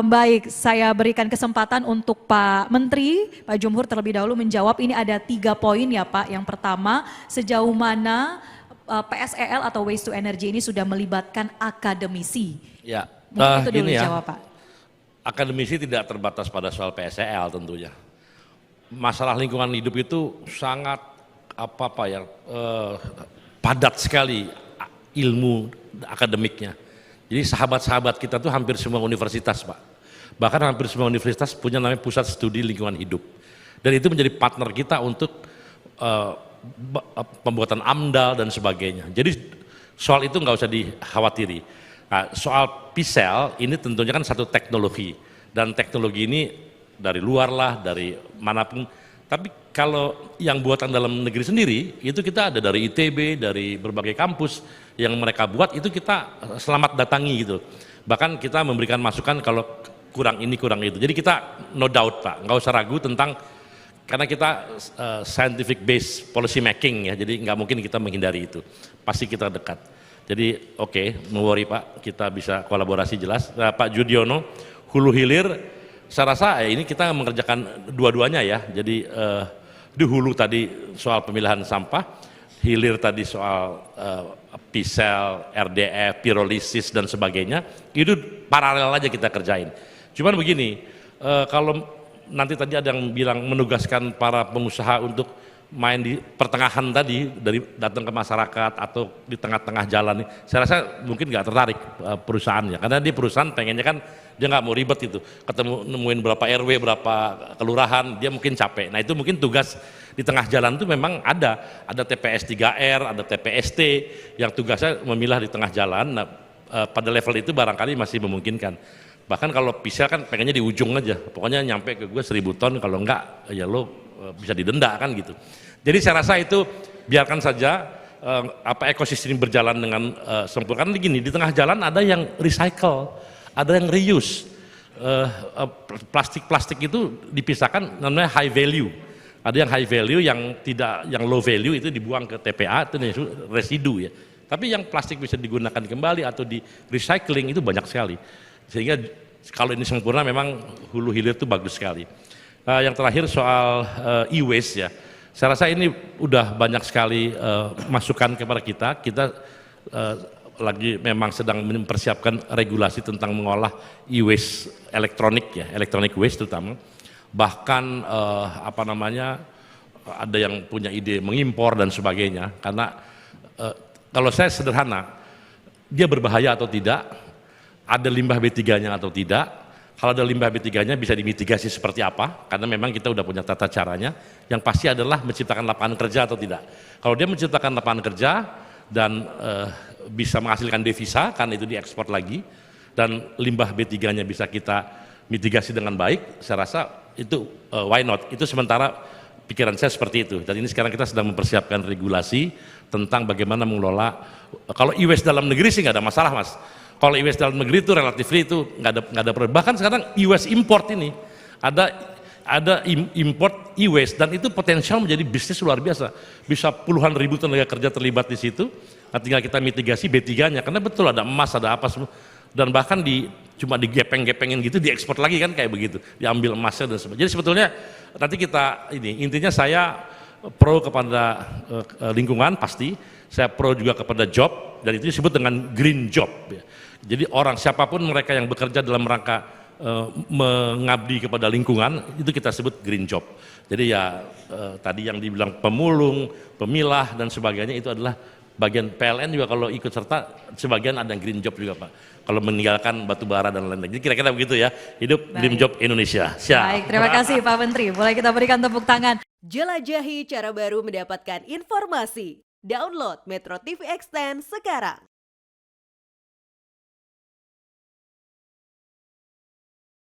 Baik, saya berikan kesempatan untuk Pak Menteri, Pak Jumhur terlebih dahulu menjawab. Ini ada 3 poin ya Pak. Yang pertama, sejauh mana PSEL atau Waste to Energy ini sudah melibatkan akademisi? Ya, Mungkin itu dulu gini ya, dijawab Pak. akademisi tidak terbatas pada soal PSEL tentunya. Masalah lingkungan hidup itu sangat padat sekali ilmu akademiknya. Jadi sahabat-sahabat kita tuh hampir semua universitas Pak. Bahkan hampir semua universitas punya namanya pusat studi lingkungan hidup. Dan itu menjadi partner kita untuk pembuatan AMDAL dan sebagainya. Jadi soal itu nggak usah dikhawatiri. Nah, soal PSEL ini tentunya kan satu teknologi. Dan teknologi ini dari luar lah, dari manapun. Tapi kalau yang buatan dalam negeri sendiri, itu kita ada dari ITB, dari berbagai kampus yang mereka buat, itu kita selamat datangi gitu. Bahkan kita memberikan masukan kalau kurang ini, kurang itu. Jadi kita no doubt Pak, nggak usah ragu tentang, karena kita scientific based policy making ya, jadi nggak mungkin kita menghindari itu. Pasti kita dekat. Jadi oke, no worry Pak, kita bisa kolaborasi jelas. Nah, Pak Judiono, hulu hilir, saya rasa ini kita mengerjakan dua-duanya ya. Jadi di hulu tadi soal pemilahan sampah, hilir tadi soal PSEL, RDF, pirolisis dan sebagainya, itu paralel aja kita kerjain. Cuman begini, kalau nanti tadi ada yang bilang menugaskan para pengusaha untuk main di pertengahan tadi, dari datang ke masyarakat atau di tengah-tengah jalan, saya rasa mungkin nggak tertarik perusahaannya, karena di perusahaan pengennya kan dia nggak mau ribet itu, ketemu nemuin berapa RW, berapa kelurahan, dia mungkin capek. Nah itu mungkin tugas di tengah jalan itu memang ada TPS 3R, ada TPST yang tugasnya memilah di tengah jalan. Nah, pada level itu barangkali masih memungkinkan. Bahkan kalau PSEL kan pengennya di ujung aja, pokoknya nyampe ke gue 1000 ton, kalau enggak ya lo bisa didenda kan gitu. Jadi saya rasa itu biarkan saja ekosistem berjalan dengan sempurna. Kan gini, di tengah jalan ada yang recycle, ada yang reuse. Plastik-plastik itu dipisahkan, namanya high value. Ada yang high value, yang low value itu dibuang ke TPA, itu residu ya. Tapi yang plastik bisa digunakan kembali atau di recycling itu banyak sekali. Sehingga kalau ini sempurna memang hulu hilir itu bagus sekali. Yang terakhir soal e-waste ya, saya rasa ini udah banyak sekali masukan kepada kita lagi memang sedang mempersiapkan regulasi tentang mengolah e-waste elektronik ya, electronic waste terutama. Bahkan ada yang punya ide mengimpor dan sebagainya, karena kalau saya sederhana, dia berbahaya atau tidak, ada limbah B3-nya atau tidak. Kalau ada limbah B3-nya bisa dimitigasi seperti apa, karena memang kita udah punya tata caranya. Yang pasti adalah menciptakan lapangan kerja atau tidak. Kalau dia menciptakan lapangan kerja dan bisa menghasilkan devisa, karena itu diekspor lagi, dan limbah B3-nya bisa kita mitigasi dengan baik, saya rasa itu why not. Itu sementara pikiran saya seperti itu. Dan ini sekarang kita sedang mempersiapkan regulasi tentang bagaimana mengelola. Kalau e-waste dalam negeri sih nggak ada masalah Mas. Kalau e-waste dalam negeri itu relatif itu nggak ada problem. Bahkan sekarang e-waste import ini ada import e-waste, dan itu potensial menjadi bisnis luar biasa. Bisa puluhan ribu tenaga kerja terlibat di situ. Nah, tinggal kita mitigasi B3-nya, karena betul ada emas, ada apa semua. Dan bahkan cuma digepeng-gepengin gitu, diekspor lagi kan kayak begitu, diambil emasnya dan sebagainya. Jadi sebetulnya nanti intinya saya pro kepada lingkungan pasti, saya pro juga kepada job, dan itu disebut dengan green job ya. Jadi orang siapapun mereka yang bekerja dalam rangka mengabdi kepada lingkungan, itu kita sebut green job. Jadi ya tadi yang dibilang pemulung, pemilah dan sebagainya itu adalah bagian. PLN juga kalau ikut serta sebagian ada yang green job juga Pak, kalau meninggalkan batu bara dan lain-lain. Jadi kira-kira begitu ya, hidup green job Indonesia. Siap. Baik, terima kasih Pak Menteri, boleh kita berikan tepuk tangan. Jelajahi cara baru mendapatkan informasi. Download Metro TV Extend sekarang.